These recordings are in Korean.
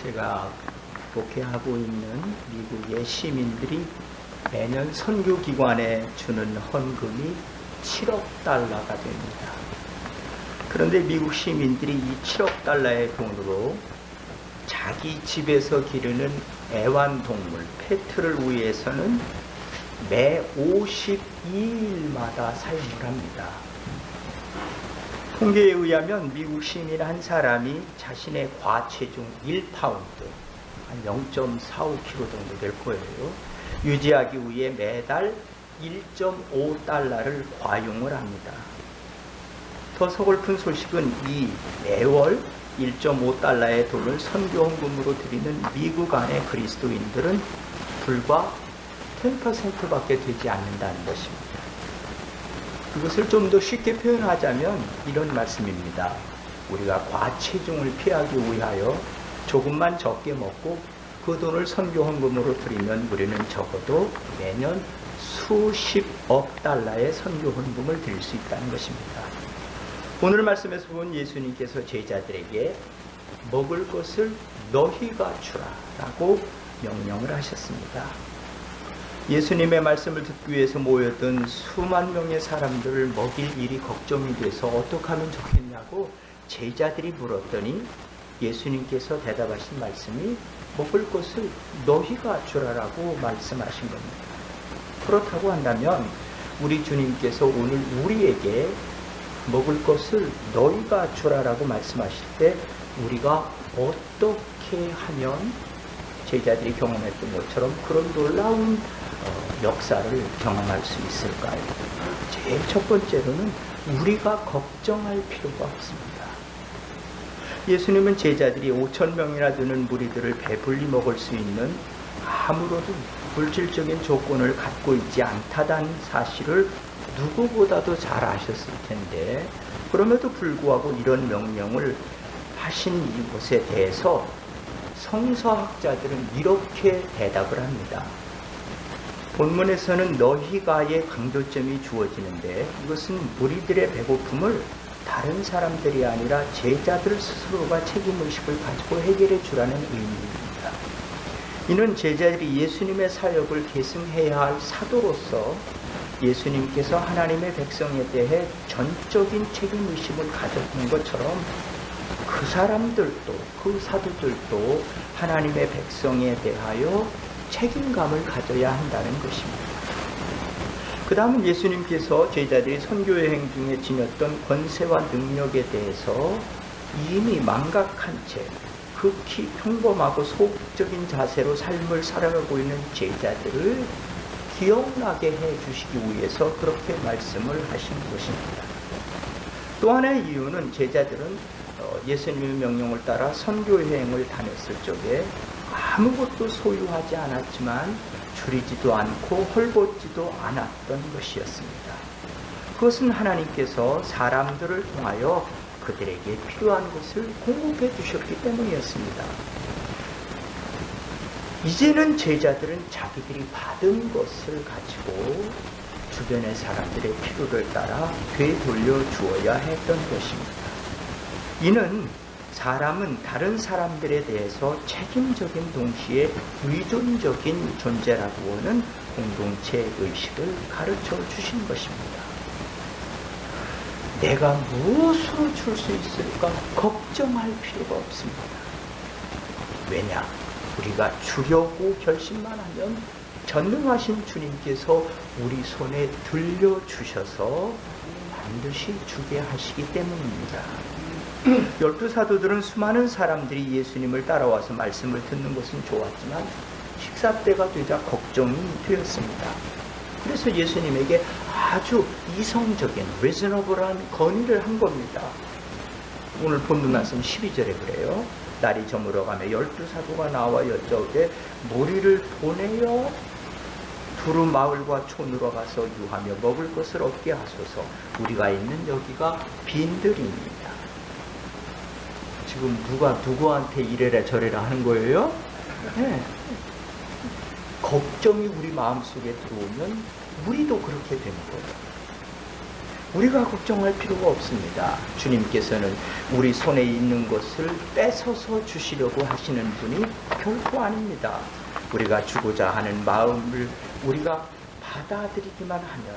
제가 목회하고 있는 미국의 시민들이 매년 선교기관에 주는 헌금이 7억 달러가 됩니다. 그런데 미국 시민들이 이 7억 달러의 돈으로 자기 집에서 기르는 애완동물, 페트를 위해서는 매 52일마다 사용을 합니다. 통계에 의하면 미국 시민 한 사람이 자신의 과체중 1파운드, 한 0.45kg 정도 될 거예요. 유지하기 위해 매달 1.5달러를 과용을 합니다. 더 서글픈 소식은 이 매월 1.5달러의 돈을 선교헌금으로 드리는 미국 안의 그리스도인들은 불과 10%밖에 되지 않는다는 것입니다. 그것을 좀 더 쉽게 표현하자면 이런 말씀입니다. 우리가 과체중을 피하기 위하여 조금만 적게 먹고 그 돈을 선교헌금으로 드리면 우리는 적어도 매년 수십억 달러의 선교헌금을 드릴 수 있다는 것입니다. 오늘 말씀에서 본 예수님께서 제자들에게 먹을 것을 너희가 주라 라고 명령을 하셨습니다. 예수님의 말씀을 듣기 위해서 모였던 수만 명의 사람들을 먹일 일이 걱정이 돼서 어떻게 하면 좋겠냐고 제자들이 물었더니 예수님께서 대답하신 말씀이 먹을 것을 너희가 주라라고 말씀하신 겁니다. 그렇다고 한다면 우리 주님께서 오늘 우리에게 먹을 것을 너희가 주라라고 말씀하실 때 우리가 어떻게 하면 제자들이 경험했던 것처럼 그런 놀라운 역사를 경험할 수 있을까요? 제일 첫 번째로는 우리가 걱정할 필요가 없습니다. 예수님은 제자들이 5,000명이나 되는 무리들을 배불리 먹을 수 있는 아무로도 물질적인 조건을 갖고 있지 않다는 사실을 누구보다도 잘 아셨을 텐데 그럼에도 불구하고 이런 명령을 하신 이것에 대해서 성서학자들은 이렇게 대답을 합니다. 본문에서는 너희가의 강조점이 주어지는데 이것은 무리들의 배고픔을 다른 사람들이 아니라 제자들 스스로가 책임의식을 가지고 해결해 주라는 의미입니다. 이는 제자들이 예수님의 사역을 계승해야 할 사도로서 예수님께서 하나님의 백성에 대해 전적인 책임의식을 가졌던 것처럼 그 사람들도 그 사도들도 하나님의 백성에 대하여 책임감을 가져야 한다는 것입니다. 그 다음은 예수님께서 제자들이 선교여행 중에 지녔던 권세와 능력에 대해서 이미 망각한 채 극히 평범하고 소극적인 자세로 삶을 살아가고 있는 제자들을 기억나게 해주시기 위해서 그렇게 말씀을 하신 것입니다. 또 하나의 이유는 제자들은 예수님의 명령을 따라 선교여행을 다녔을 적에 아무것도 소유하지 않았지만 줄이지도 않고 헐벗지도 않았던 것이었습니다. 그것은 하나님께서 사람들을 통하여 그들에게 필요한 것을 공급해 주셨기 때문이었습니다. 이제는 제자들은 자기들이 받은 것을 가지고 주변의 사람들의 필요를 따라 되돌려 주어야 했던 것입니다. 이는 사람은 다른 사람들에 대해서 책임적인 동시에 의존적인 존재라고 하는 공동체 의식을 가르쳐 주신 것입니다. 내가 무엇으로 줄 수 있을까 걱정할 필요가 없습니다. 왜냐? 우리가 주려고 결심만 하면 전능하신 주님께서 우리 손에 들려주셔서 반드시 주게 하시기 때문입니다. 12 사도들은 수많은 사람들이 예수님을 따라와서 말씀을 듣는 것은 좋았지만 식사 때가 되자 걱정이 되었습니다. 그래서 예수님에게 아주 이성적인 reasonable한 건의를 한 겁니다. 오늘 본문 말씀 12절에 그래요. 날이 저물어가며 12 사도가 나와 여짜오되 무리를 보내어 두루 마을과 촌으로 가서 유하며 먹을 것을 얻게 하소서. 우리가 있는 여기가 빈들입니다. 지금 누가 누구한테 이래라 저래라 하는 거예요? 네. 걱정이 우리 마음속에 들어오면 우리도 그렇게 되는 거예요. 우리가 걱정할 필요가 없습니다. 주님께서는 우리 손에 있는 것을 뺏어서 주시려고 하시는 분이 결코 아닙니다. 우리가 주고자 하는 마음을 우리가 받아들이기만 하면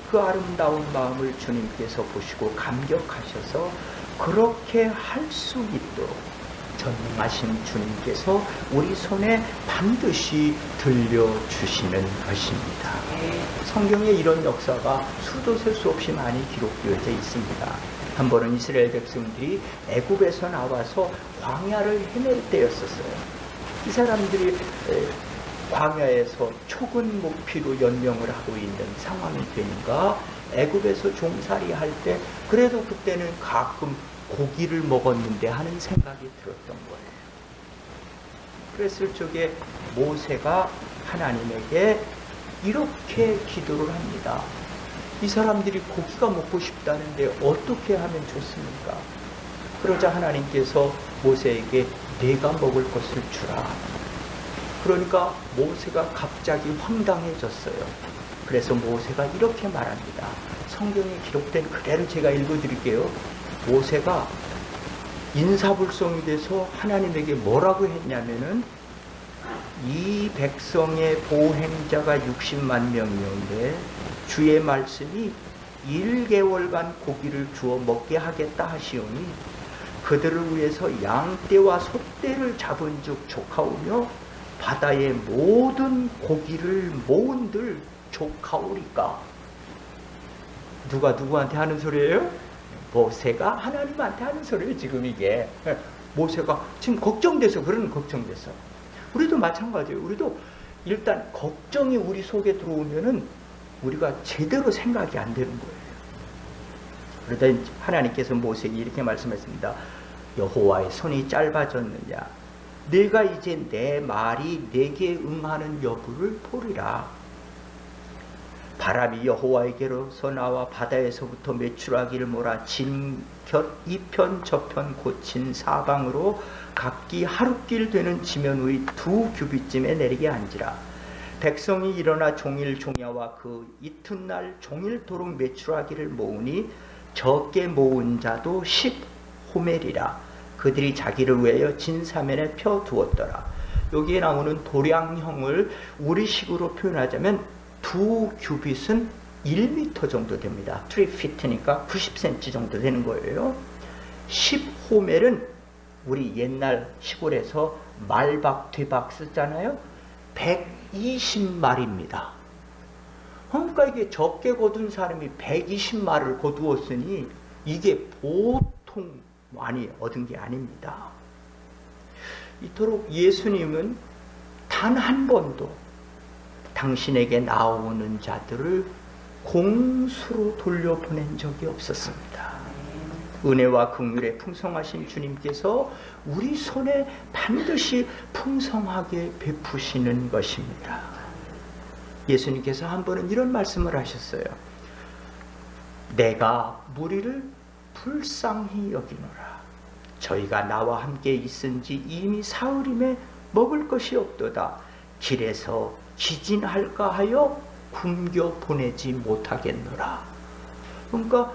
그 아름다운 마음을 주님께서 보시고 감격하셔서 그렇게 할 수 있도록 전능하신 주님께서 우리 손에 반드시 들려주시는 것입니다. 성경에 이런 역사가 수도 셀 수 없이 많이 기록되어져 있습니다. 한 번은 이스라엘 백성들이 애굽에서 나와서 광야를 헤맬 때였었어요. 이 사람들이 광야에서 초근 목피로 연명을 하고 있는 상황이 되니까 애굽에서 종살이 할 때 그래도 그때는 가끔 고기를 먹었는데 하는 생각이 들었던 거예요. 그랬을 적에 모세가 하나님에게 이렇게 기도를 합니다. 이 사람들이 고기가 먹고 싶다는데 어떻게 하면 좋습니까? 그러자 하나님께서 모세에게 내가 먹을 것을 주라. 그러니까 모세가 갑자기 황당해졌어요. 그래서 모세가 이렇게 말합니다. 성경에 기록된 그대로 제가 읽어드릴게요. 모세가 인사불성이 돼서 하나님에게 뭐라고 했냐면은 이 백성의 보행자가 60만 명이었는데 주의 말씀이 1개월간 고기를 주어 먹게 하겠다 하시오니 그들을 위해서 양떼와 소떼를 잡은 즉 조카오며 바다의 모든 고기를 모은들 조카오리까. 누가 누구한테 하는 소리예요? 모세가 하나님한테 하는 소리예요. 지금 이게 모세가 지금 걱정돼서 그러는 걱정돼서. 우리도 마찬가지예요. 우리도 일단 걱정이 우리 속에 들어오면은 우리가 제대로 생각이 안 되는 거예요. 그러다 하나님께서 모세에게 이렇게 말씀했습니다. 여호와의 손이 짧아졌느냐? 내가 이제 내 말이 내게 응하는 여부를 보리라. 바람이 여호와에게로서 나와 바다에서부터 메추라기를 몰아 진곁 이편 저편 고친 사방으로 각기 하룻길 되는 지면 위의 2규빗쯤에 내리게 한지라. 백성이 일어나 종일 종야와 그 이튿날 종일토록 메추라기를 모으니 적게 모은 자도 10호멜이라. 그들이 자기를 위하여 진사면에 펴 두었더라. 여기에 나오는 도량형을 우리식으로 표현하자면 2규빗은 1m 정도 됩니다. 3feet니까 90cm 정도 되는 거예요. 10호멜은 우리 옛날 시골에서 말박, 뒤박 쓰잖아요. 120마리입니다. 그러니까 이게 적게 거둔 사람이 120마리를 거두었으니 이게 보통 많이 얻은 게 아닙니다. 이토록 예수님은 단 한 번도 당신에게 나오는 자들을 공수로 돌려보낸 적이 없었습니다. 은혜와 긍휼에 풍성하신 주님께서 우리 손에 반드시 풍성하게 베푸시는 것입니다. 예수님께서 한 번은 이런 말씀을 하셨어요. 내가 무리를 불쌍히 여기노라. 저희가 나와 함께 있은지 이미 사흘임에 먹을 것이 없도다. 길에서 기진할까 하여 굶겨 보내지 못하겠노라. 그러니까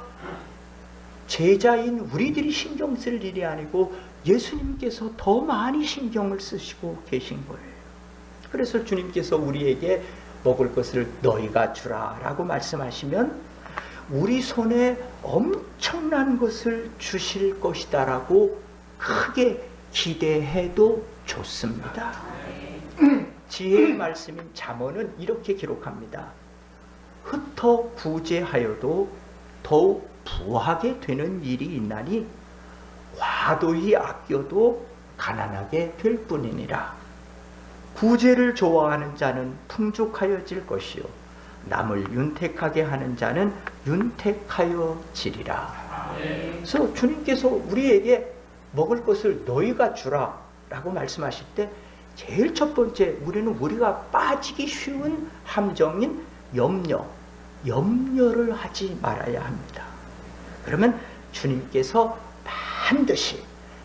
제자인 우리들이 신경 쓸 일이 아니고 예수님께서 더 많이 신경을 쓰시고 계신 거예요. 그래서 주님께서 우리에게 먹을 것을 너희가 주라 라고 말씀하시면 우리 손에 엄청난 것을 주실 것이다 라고 크게 기대해도 좋습니다. 지혜의 말씀인 잠언은 이렇게 기록합니다. 흩어 구제하여도 더욱 부하게 되는 일이 있나니 과도히 아껴도 가난하게 될 뿐이니라. 구제를 좋아하는 자는 풍족하여질 것이요 남을 윤택하게 하는 자는 윤택하여지리라. 그래서 주님께서 우리에게 먹을 것을 너희가 주라 라고 말씀하실 때 제일 첫 번째 우리가 빠지기 쉬운 함정인 염려를 하지 말아야 합니다. 그러면 주님께서 반드시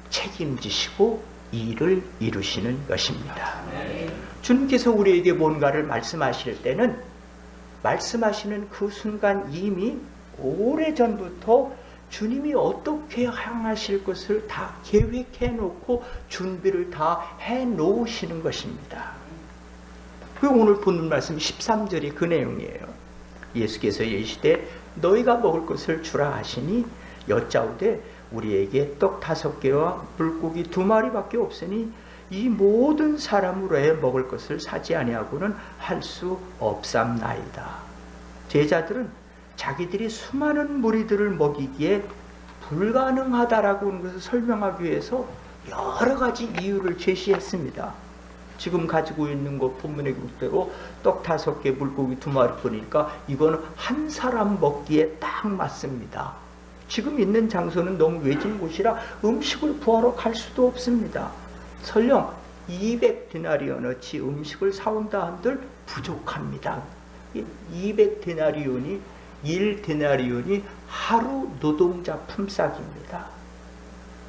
책임지시고 일을 이루시는 것입니다. 주님께서 우리에게 뭔가를 말씀하실 때는 말씀하시는 그 순간 이미 오래전부터 주님이 어떻게 향하실 것을 다 계획해 놓고 준비를 다 해 놓으시는 것입니다. 그 오늘 보는 말씀 13절이 그 내용이에요. 예수께서 이르시되 너희가 먹을 것을 주라 하시니 여짜오되 우리에게 떡 5개와 물고기 2마리밖에 없으니 이 모든 사람으로 해 먹을 것을 사지 아니하고는 할 수 없삼나이다. 제자들은 자기들이 수많은 무리들을 먹이기에 불가능하다라고 하는 것을 설명하기 위해서 여러 가지 이유를 제시했습니다. 지금 가지고 있는 것 본문의 그대로 떡 5개 물고기 2마리뿐이니까 이거는 한 사람 먹기에 딱 맞습니다. 지금 있는 장소는 너무 외진 곳이라 음식을 구하러 갈 수도 없습니다. 설령 200데나리온어치 음식을 사온다 한들 부족합니다. 200데나리온이 1데나리온이 하루 노동자 품삯입니다.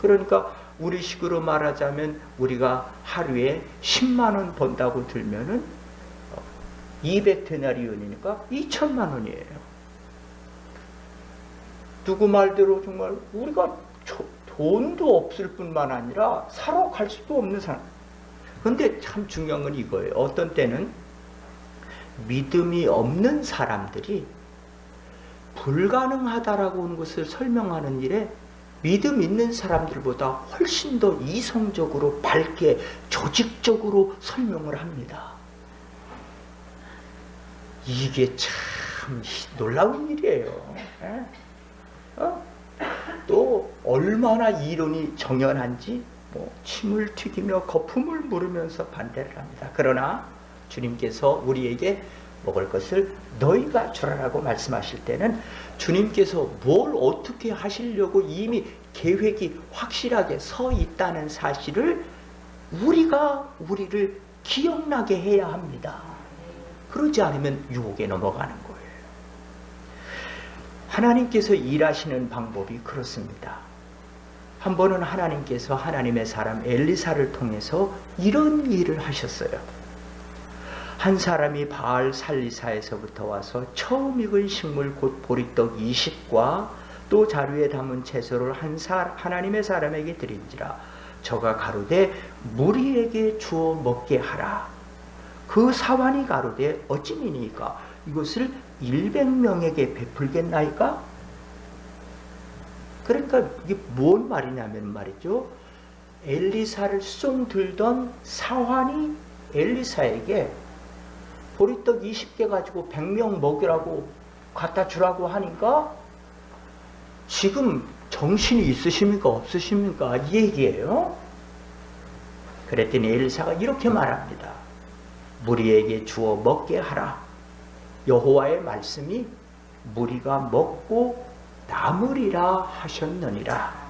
그러니까 우리식으로 말하자면 우리가 하루에 10만 원 번다고 들면은 200데나리온이니까 2천만 원이에요. 누구 말대로 정말 우리가 돈도 없을 뿐만 아니라 사러 갈 수도 없는 사람. 그런데 참 중요한 건 이거예요. 어떤 때는 믿음이 없는 사람들이 불가능하다라고 하는 것을 설명하는 일에 믿음 있는 사람들보다 훨씬 더 이성적으로 밝게 조직적으로 설명을 합니다. 이게 참 놀라운 일이에요. 또 얼마나 이론이 정연한지 침을 튀기며 거품을 물으면서 반대를 합니다. 그러나 주님께서 우리에게 먹을 것을 너희가 주라라고 말씀하실 때는 주님께서 뭘 어떻게 하시려고 이미 계획이 확실하게 서 있다는 사실을 우리를 기억나게 해야 합니다. 그러지 않으면 유혹에 넘어가는 거예요. 하나님께서 일하시는 방법이 그렇습니다. 한 번은 하나님께서 하나님의 사람 엘리사를 통해서 이런 일을 하셨어요. 한 사람이 바알 살리사에서부터 와서 처음 익은 식물 곧 보리떡 20과 또 자루에 담은 채소를 하나님의 사람에게 드린지라 저가 가로되 무리에게 주어 먹게 하라. 그 사환이 가로되 어찌니니까 이것을 100명에게 베풀겠나이까? 그러니까 이게 뭔 말이냐면 말이죠. 엘리사를 쏙 들던 사환이 엘리사에게 보리떡 20개 가지고 100명 먹이라고 갖다 주라고 하니까 지금 정신이 있으십니까 없으십니까 이 얘기예요. 그랬더니 엘리사가 이렇게 말합니다. 무리에게 주어 먹게 하라. 여호와의 말씀이 무리가 먹고 남으리라 하셨느니라.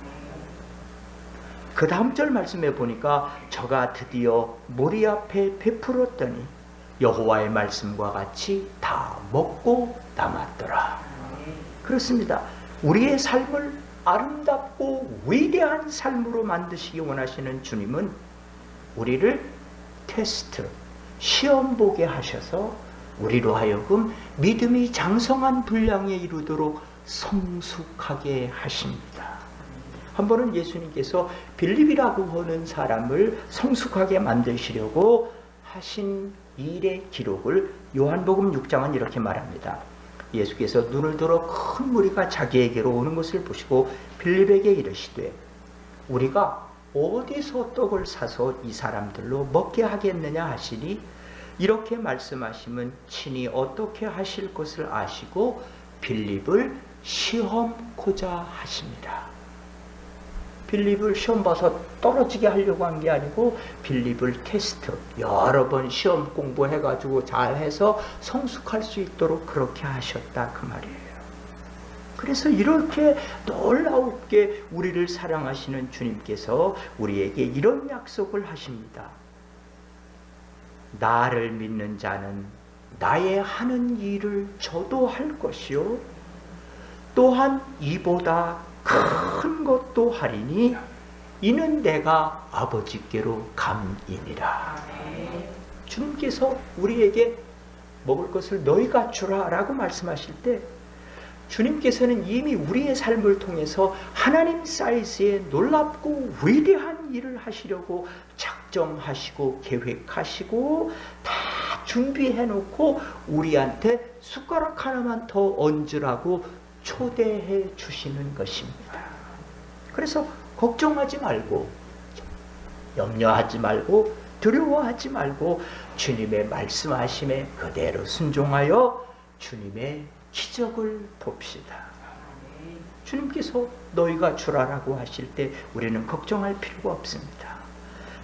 그 다음 절 말씀에 보니까 저가 드디어 무리 앞에 베풀었더니 여호와의 말씀과 같이 다 먹고 남았더라. 그렇습니다. 우리의 삶을 아름답고 위대한 삶으로 만드시기 원하시는 주님은 우리를 테스트, 시험 보게 하셔서 우리로 하여금 믿음이 장성한 분량에 이르도록 성숙하게 하십니다. 한 번은 예수님께서 빌립이라고 하는 사람을 성숙하게 만드시려고 하신 일의 기록을 요한복음 6장은 이렇게 말합니다. 예수께서 눈을 들어 큰 무리가 자기에게로 오는 것을 보시고 빌립에게 이르시되 우리가 어디서 떡을 사서 이 사람들로 먹게 하겠느냐 하시니 이렇게 말씀하시면 친히 어떻게 하실 것을 아시고 빌립을 시험코자 하십니다. 빌립을 시험 봐서 떨어지게 하려고 한 게 아니고 빌립을 테스트, 여러 번 시험 공부해가지고 잘해서 성숙할 수 있도록 그렇게 하셨다 그 말이에요. 그래서 이렇게 놀랍게 우리를 사랑하시는 주님께서 우리에게 이런 약속을 하십니다. 나를 믿는 자는 나의 하는 일을 저도 할 것이요 또한 이보다 큰 것도 하리니 이는 내가 아버지께로 감이니라. 주님께서 우리에게 먹을 것을 너희가 주라 라고 말씀하실 때 주님께서는 이미 우리의 삶을 통해서 하나님 사이즈의 놀랍고 위대한 일을 하시려고 작정하시고 계획하시고 다 준비해 놓고 우리한테 숟가락 하나만 더 얹으라고 초대해 주시는 것입니다. 그래서 걱정하지 말고, 염려하지 말고, 두려워하지 말고 주님의 말씀하심에 그대로 순종하여 주님의 기적을 봅시다. 주님께서 너희가 주라라고 하실 때 우리는 걱정할 필요가 없습니다.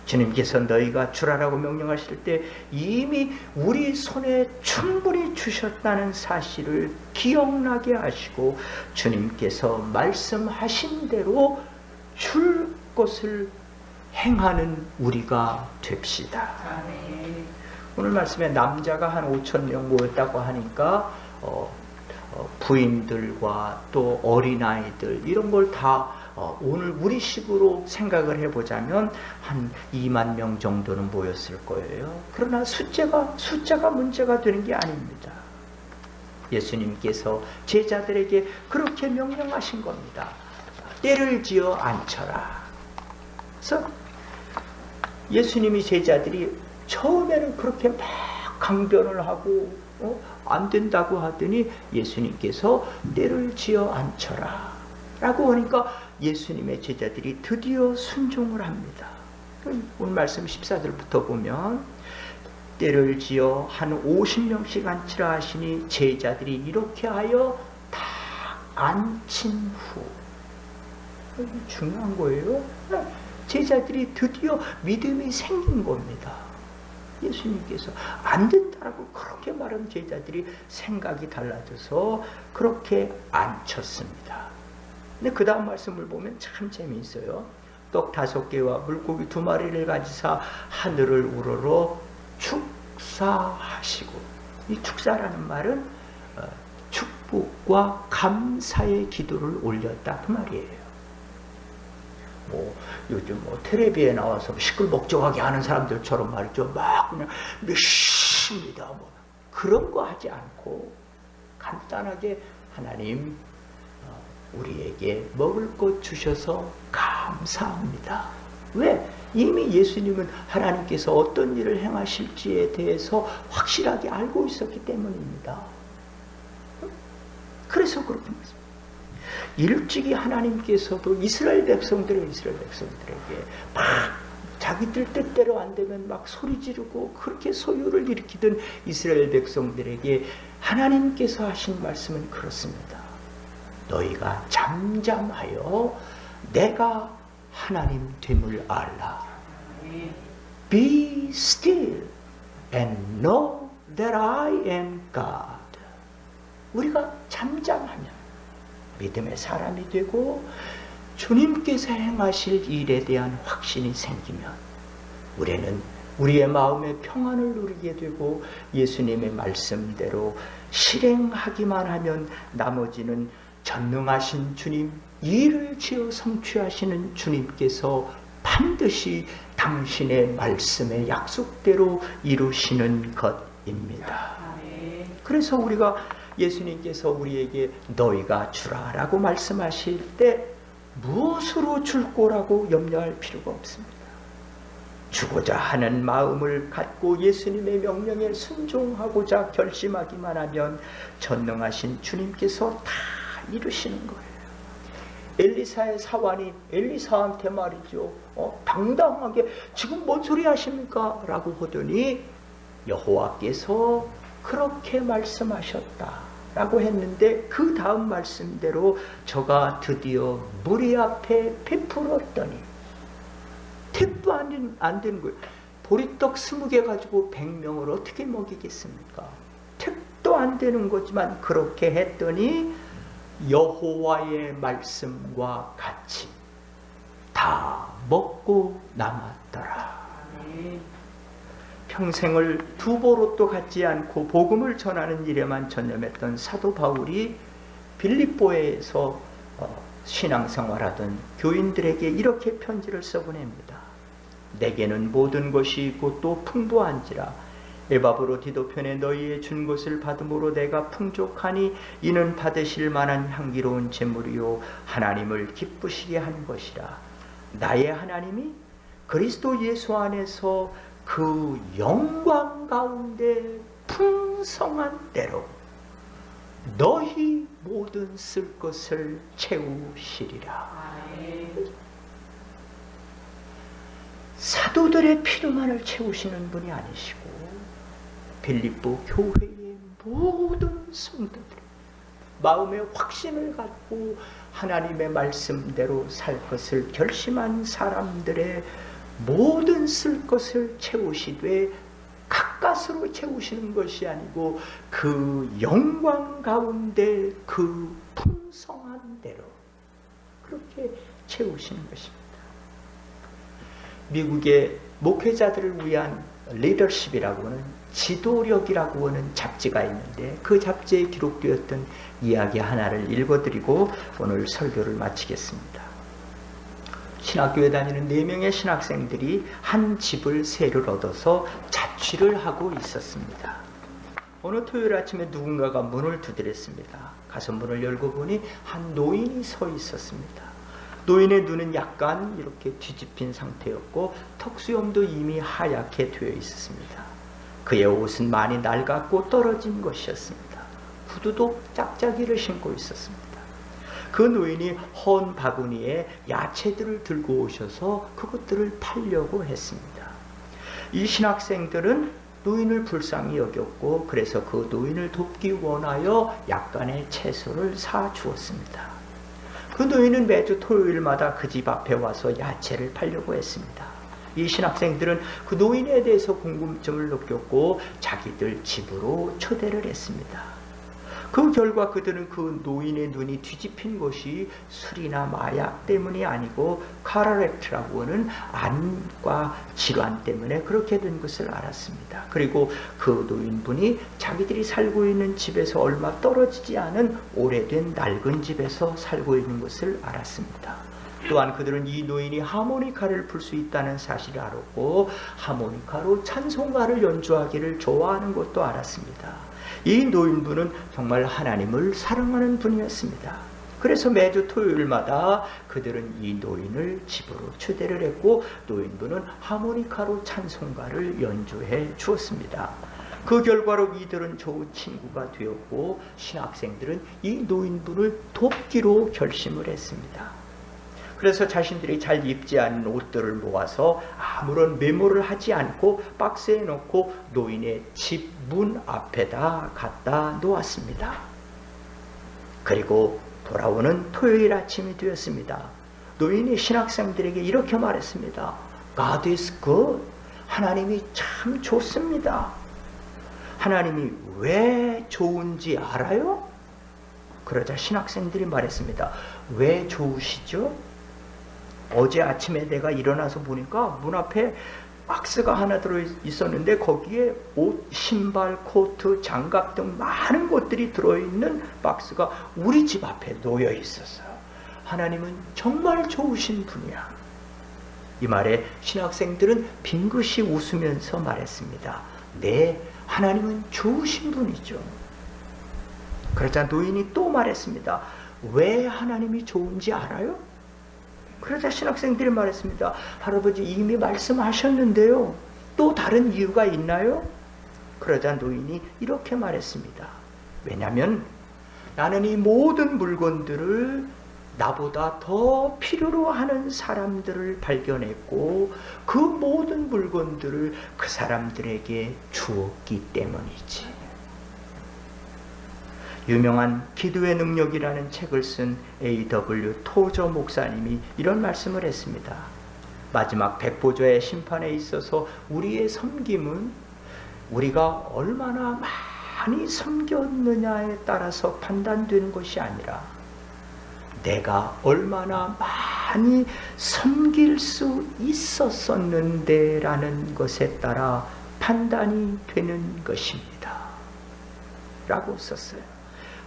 주님께서 너희가 주라라고 명령하실 때 이미 우리 손에 충분히 주셨다는 사실을 기억나게 하시고 주님께서 말씀하신 대로 줄 것을 행하는 우리가 됩시다. 오늘 말씀에 남자가 한 5,000명 모였다고 하니까 부인들과 또 어린아이들 이런 걸 다 오늘 우리식으로 생각을 해보자면 한 2만 명 정도는 모였을 거예요. 그러나 숫자가 문제가 되는 게 아닙니다. 예수님께서 제자들에게 그렇게 명령하신 겁니다. 때를 지어 앉혀라. 그래서 예수님이 제자들이 처음에는 그렇게 막 강변을 하고 안 된다고 하더니 예수님께서 때를 지어 앉혀라 라고 하니까 예수님의 제자들이 드디어 순종을 합니다. 오늘 말씀 14절부터 보면 때를 지어 한 50명씩 앉히라 하시니 제자들이 이렇게 하여 다 앉힌 후, 중요한 거예요. 제자들이 드디어 믿음이 생긴 겁니다. 예수님께서 안 된다라고 그렇게 말한 제자들이 생각이 달라져서 그렇게 앉혔습니다. 근데 그 다음 말씀을 보면 참 재미있어요. 떡 5개와 물고기 2마리를 가지사 하늘을 우러러 축사하시고, 이 축사라는 말은 축복과 감사의 기도를 올렸다 그 말이에요. 요즘 텔레비에 나와서 시끌벅적하게 하는 사람들처럼 말이죠. 막 그냥 몇십니다. 그런 거 하지 않고 간단하게 하나님 우리에게 먹을 것 주셔서 감사합니다. 왜? 이미 예수님은 하나님께서 어떤 일을 행하실지에 대해서 확실하게 알고 있었기 때문입니다. 그래서 그렇게 말씀합니다. 일찍이 하나님께서도 이스라엘 백성들에게 막 자기들 뜻대로 안 되면 막 소리 지르고 그렇게 소요를 일으키던 이스라엘 백성들에게 하나님께서 하신 말씀은 그렇습니다. 너희가 잠잠하여 내가 하나님 됨을 알라. Be still and know that I am God. 우리가 잠잠하면 믿음의 사람이 되고 주님께서 행하실 일에 대한 확신이 생기면 우리는 우리의 마음의 평안을 누리게 되고 예수님의 말씀대로 실행하기만 하면 나머지는 전능하신 주님, 일을 지어 성취하시는 주님께서 반드시 당신의 말씀의 약속대로 이루시는 것입니다. 그래서 우리가 예수님께서 우리에게 너희가 주라 라고 말씀하실 때 무엇으로 줄 거라고 염려할 필요가 없습니다. 주고자 하는 마음을 갖고 예수님의 명령에 순종하고자 결심하기만 하면 전능하신 주님께서 다 이루시는 거예요. 엘리사의 사환이 엘리사한테 말이죠. 당당하게 지금 뭔 소리 하십니까? 라고 하더니 여호와께서 그렇게 말씀하셨다 라고 했는데 그 다음 말씀대로 저가 드디어 무리 앞에 베풀었더니 택도 안 되는 거예요. 보리떡 20개 가지고 100명을 어떻게 먹이겠습니까? 택도 안 되는 거지만 그렇게 했더니 여호와의 말씀과 같이 다 먹고 남았더라. 평생을 두보로또 갖지 않고 복음을 전하는 일에만 전념했던 사도 바울이 빌립보에서 신앙생활하던 교인들에게 이렇게 편지를 써보냅니다. 내게는 모든 것이 있고 또 풍부한지라 에바브로디도편에 너희의 준 것을 받음으로 내가 풍족하니 이는 받으실 만한 향기로운 제물이요 하나님을 기쁘시게 하는 것이라. 나의 하나님이 그리스도 예수 안에서 그 영광 가운데 풍성한 대로 너희 모든 쓸 것을 채우시리라. 사도들의 피로만을 채우시는 분이 아니시고 빌립보 교회의 모든 성도들 마음의 확신을 갖고 하나님의 말씀대로 살 것을 결심한 사람들의 모든 쓸 것을 채우시되 가까스로 채우시는 것이 아니고 그 영광 가운데 그 풍성한 대로 그렇게 채우시는 것입니다. 미국의 목회자들을 위한 리더십이라고 하는 지도력이라고 하는 잡지가 있는데 그 잡지에 기록되었던 이야기 하나를 읽어드리고 오늘 설교를 마치겠습니다. 신학교에 다니는 4명의 신학생들이 한 집을 세를 얻어서 자취를 하고 있었습니다. 어느 토요일 아침에 누군가가 문을 두드렸습니다. 가서 문을 열고 보니 한 노인이 서 있었습니다. 노인의 눈은 약간 이렇게 뒤집힌 상태였고 턱수염도 이미 하얗게 되어 있었습니다. 그의 옷은 많이 낡았고 떨어진 것이었습니다. 구두도 짝짝이를 신고 있었습니다. 그 노인이 헌 바구니에 야채들을 들고 오셔서 그것들을 팔려고 했습니다. 이 신학생들은 노인을 불쌍히 여겼고 그래서 그 노인을 돕기 원하여 약간의 채소를 사주었습니다. 그 노인은 매주 토요일마다 그 집 앞에 와서 야채를 팔려고 했습니다. 이 신학생들은 그 노인에 대해서 궁금증을 느꼈고 자기들 집으로 초대를 했습니다. 그 결과 그들은 그 노인의 눈이 뒤집힌 것이 술이나 마약 때문이 아니고 카라렉트라고 하는 안과 질환 때문에 그렇게 된 것을 알았습니다. 그리고 그 노인분이 자기들이 살고 있는 집에서 얼마 떨어지지 않은 오래된 낡은 집에서 살고 있는 것을 알았습니다. 또한 그들은 이 노인이 하모니카를 불 수 있다는 사실을 알았고 하모니카로 찬송가를 연주하기를 좋아하는 것도 알았습니다. 이 노인분은 정말 하나님을 사랑하는 분이었습니다. 그래서 매주 토요일마다 그들은 이 노인을 집으로 초대를 했고 노인분은 하모니카로 찬송가를 연주해 주었습니다. 그 결과로 이들은 좋은 친구가 되었고 신학생들은 이 노인분을 돕기로 결심을 했습니다. 그래서 자신들이 잘 입지 않은 옷들을 모아서 아무런 메모를 하지 않고 박스에 넣고 노인의 집 문 앞에다 갖다 놓았습니다. 그리고 돌아오는 토요일 아침이 되었습니다. 노인이 신학생들에게 이렇게 말했습니다. God is good. 하나님이 참 좋습니다. 하나님이 왜 좋은지 알아요? 그러자 신학생들이 말했습니다. 왜 좋으시죠? 어제 아침에 내가 일어나서 보니까 문 앞에 박스가 하나 들어 있었는데 거기에 옷, 신발, 코트, 장갑 등 많은 것들이 들어있는 박스가 우리 집 앞에 놓여 있었어요. 하나님은 정말 좋으신 분이야. 이 말에 신학생들은 빙긋이 웃으면서 말했습니다. 네, 하나님은 좋으신 분이죠. 그러자 노인이 또 말했습니다. 왜 하나님이 좋은지 알아요? 그러자 신학생들이 말했습니다. 할아버지 이미 말씀하셨는데요. 또 다른 이유가 있나요? 그러자 노인이 이렇게 말했습니다. 왜냐하면 나는 이 모든 물건들을 나보다 더 필요로 하는 사람들을 발견했고 그 모든 물건들을 그 사람들에게 주었기 때문이지. 유명한 기도의 능력이라는 책을 쓴 A.W. 토저 목사님이 이런 말씀을 했습니다. 마지막 백보좌의 심판에 있어서 우리의 섬김은 우리가 얼마나 많이 섬겼느냐에 따라서 판단되는 것이 아니라 내가 얼마나 많이 섬길 수 있었었는데 라는 것에 따라 판단이 되는 것입니다. 라고 썼어요.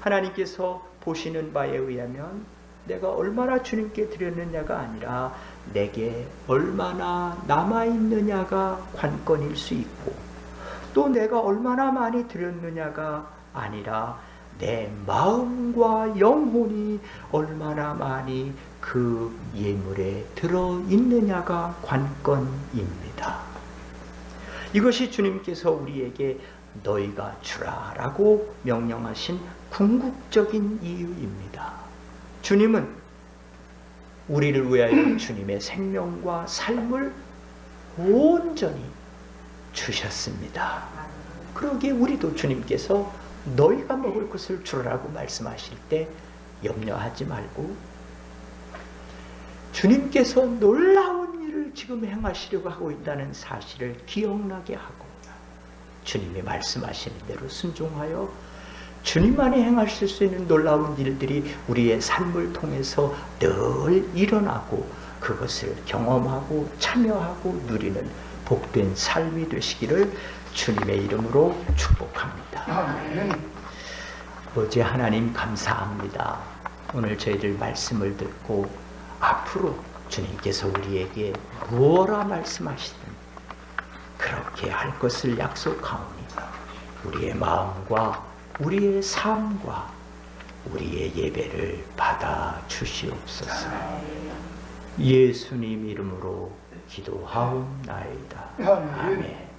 하나님께서 보시는 바에 의하면 내가 얼마나 주님께 드렸느냐가 아니라 내게 얼마나 남아있느냐가 관건일 수 있고 또 내가 얼마나 많이 드렸느냐가 아니라 내 마음과 영혼이 얼마나 많이 그 예물에 들어있느냐가 관건입니다. 이것이 주님께서 우리에게 너희가 주라 라고 명령하신 궁극적인 이유입니다. 주님은 우리를 위하여 주님의 생명과 삶을 온전히 주셨습니다. 그러기에 우리도 주님께서 너희가 먹을 것을 주라고 말씀하실 때 염려하지 말고 주님께서 놀라운 일을 지금 행하시려고 하고 있다는 사실을 기억나게 하고 주님이 말씀하시는 대로 순종하여 주님만이 행하실 수 있는 놀라운 일들이 우리의 삶을 통해서 늘 일어나고 그것을 경험하고 참여하고 누리는 복된 삶이 되시기를 주님의 이름으로 축복합니다. 아버지 하나님 감사합니다. 오늘 저희들 말씀을 듣고 앞으로 주님께서 우리에게 무엇라 말씀하시든 그렇게 할 것을 약속하오니 우리의 마음과 우리의 삶과 우리의 예배를 받아 주시옵소서. 예수님 이름으로 기도하옵나이다. 아멘.